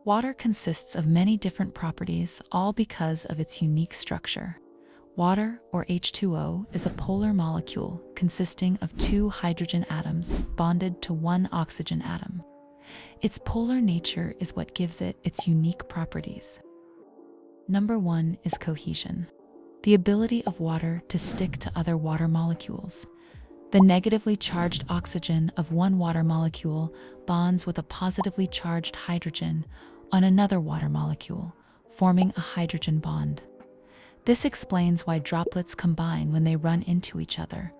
Water consists of many different properties, all because of its unique structure. Water, or H2O, is a polar molecule consisting of two hydrogen atoms bonded to one oxygen atom. Its polar nature is what gives it its unique properties. Number 1 is cohesion, the ability of water to stick to other water molecules. The negatively charged oxygen of one water molecule bonds with a positively charged hydrogen on another water molecule, forming a hydrogen bond. This explains why droplets combine when they run into each other.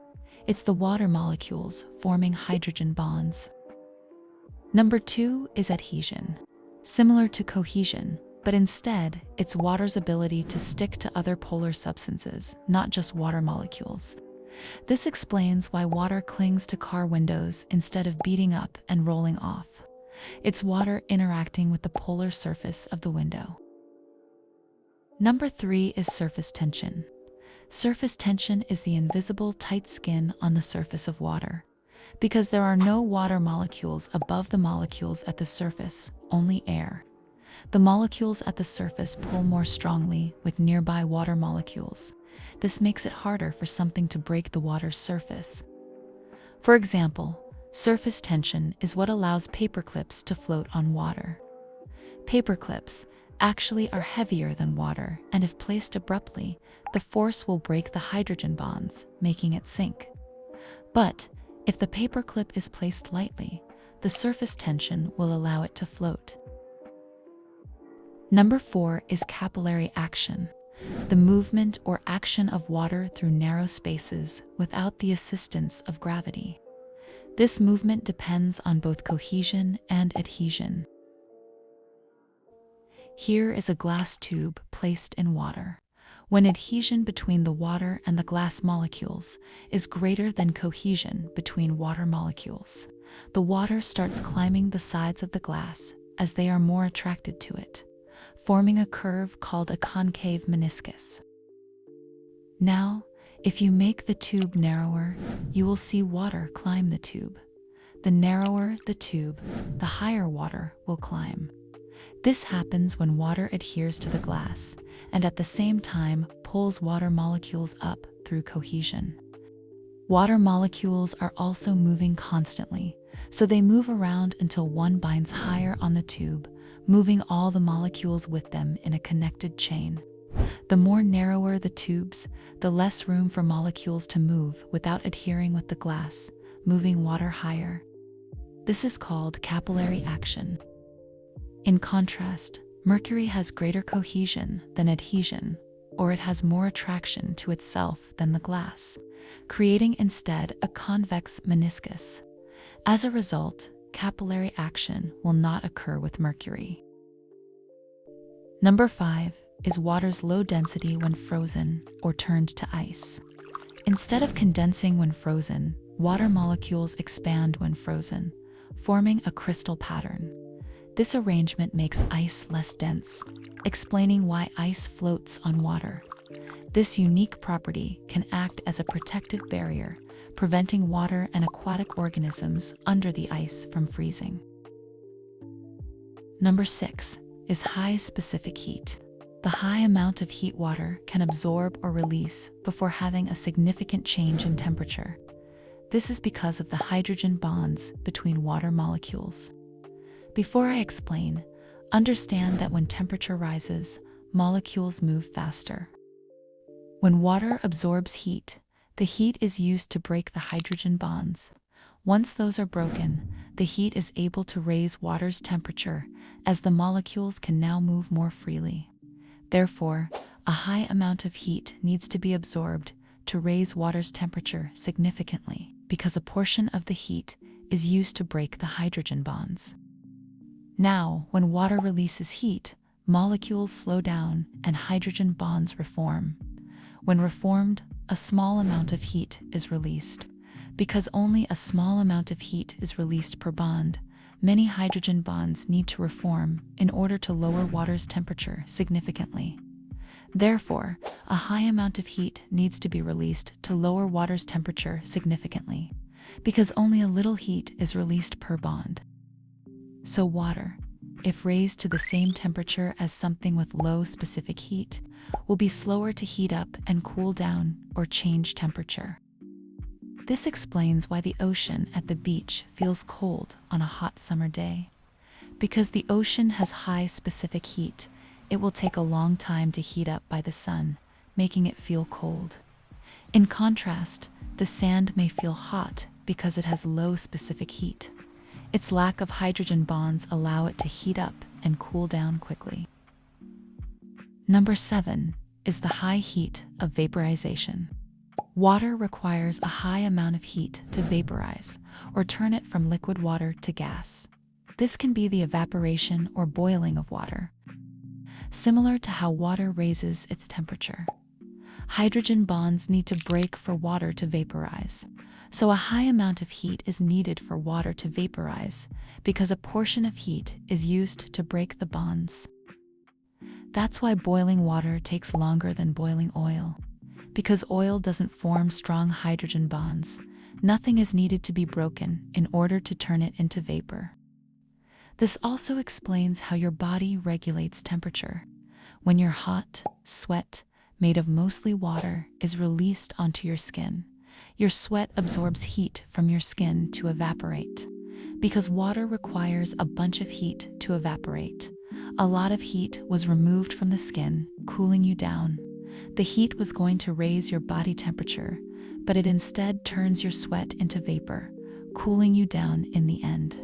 It's the water molecules forming hydrogen bonds. Number 2 is adhesion, similar to cohesion, but instead, it's water's ability to stick to other polar substances, not just water molecules. This explains why water clings to car windows instead of beating up and rolling off. It's water interacting with the polar surface of the window. Number 3 is surface tension. Surface tension is the invisible tight skin on the surface of water. Because there are no water molecules above the molecules at the surface, only air. The molecules at the surface pull more strongly with nearby water molecules. This makes it harder for something to break the water's surface. For example, surface tension is what allows paper clips to float on water. Paper clips actually are heavier than water, and if placed abruptly, the force will break the hydrogen bonds, making it sink. But if the paper clip is placed lightly, the surface tension will allow it to float. Number 4 is capillary action, the movement or action of water through narrow spaces without the assistance of gravity. This movement depends on both cohesion and adhesion. Here is a glass tube placed in water. When adhesion between the water and the glass molecules is greater than cohesion between water molecules, the water starts climbing the sides of the glass as they are more attracted to it, forming a curve called a concave meniscus. Now, if you make the tube narrower, you will see water climb the tube. The narrower the tube, the higher water will climb. This happens when water adheres to the glass and at the same time pulls water molecules up through cohesion. Water molecules are also moving constantly, so they move around until one binds higher on the tube, moving all the molecules with them in a connected chain. The more narrower the tubes, the less room for molecules to move without adhering with the glass, moving water higher. This is called capillary action. In contrast, mercury has greater cohesion than adhesion, or it has more attraction to itself than the glass, creating instead a convex meniscus. As a result, capillary action will not occur with mercury. Number 5 is water's low density when frozen or turned to ice. Instead of condensing when frozen, water molecules expand when frozen, forming a crystal pattern. This arrangement makes ice less dense, explaining why ice floats on water. This unique property can act as a protective barrier, preventing water and aquatic organisms under the ice from freezing. Number 6 is high specific heat. The high amount of heat water can absorb or release before having a significant change in temperature. This is because of the hydrogen bonds between water molecules. Before I explain, understand that when temperature rises, molecules move faster. When water absorbs heat, the heat is used to break the hydrogen bonds. Once those are broken, the heat is able to raise water's temperature as the molecules can now move more freely. Therefore, a high amount of heat needs to be absorbed to raise water's temperature significantly, because a portion of the heat is used to break the hydrogen bonds. Now, when water releases heat, molecules slow down and hydrogen bonds reform. When reformed, a small amount of heat is released. Because only a small amount of heat is released per bond, many hydrogen bonds need to reform in order to lower water's temperature significantly. Therefore, a high amount of heat needs to be released to lower water's temperature significantly, because only a little heat is released per bond. So water, if raised to the same temperature as something with low specific heat, will be slower to heat up and cool down or change temperature. This explains why the ocean at the beach feels cold on a hot summer day. Because the ocean has high specific heat, it will take a long time to heat up by the sun, making it feel cold. In contrast, the sand may feel hot because it has low specific heat. Its lack of hydrogen bonds allow it to heat up and cool down quickly. Number 7 is the high heat of vaporization. Water requires a high amount of heat to vaporize or turn it from liquid water to gas. This can be the evaporation or boiling of water, similar to how water raises its temperature. Hydrogen bonds need to break for water to vaporize, so a high amount of heat is needed for water to vaporize because a portion of heat is used to break the bonds. That's why boiling water takes longer than boiling oil. Because oil doesn't form strong hydrogen bonds, nothing is needed to be broken in order to turn it into vapor. This also explains how your body regulates temperature. When you're hot, sweat, made of mostly water, is released onto your skin. Your sweat absorbs heat from your skin to evaporate. Because water requires a bunch of heat to evaporate, a lot of heat was removed from the skin, cooling you down. The heat was going to raise your body temperature, but it instead turns your sweat into vapor, cooling you down in the end.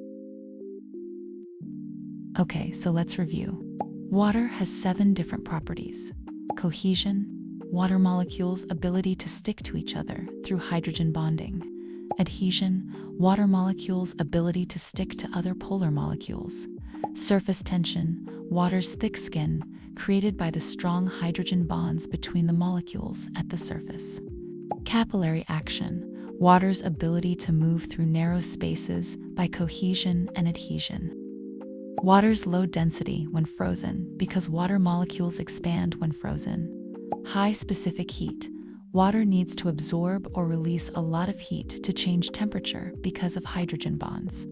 Okay, so let's review. Water has 7 different properties. Cohesion, water molecules' ability to stick to each other through hydrogen bonding. Adhesion, water molecules' ability to stick to other polar molecules. Surface tension, water's thick skin, created by the strong hydrogen bonds between the molecules at the surface. Capillary action, water's ability to move through narrow spaces by cohesion and adhesion. Water's low density when frozen because water molecules expand when frozen. High specific heat, water needs to absorb or release a lot of heat to change temperature because of hydrogen bonds.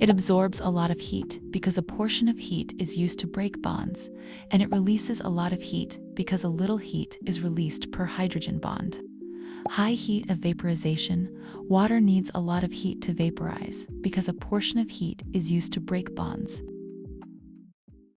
It absorbs a lot of heat because a portion of heat is used to break bonds, and it releases a lot of heat because a little heat is released per hydrogen bond. High heat of vaporization, water needs a lot of heat to vaporize because a portion of heat is used to break bonds,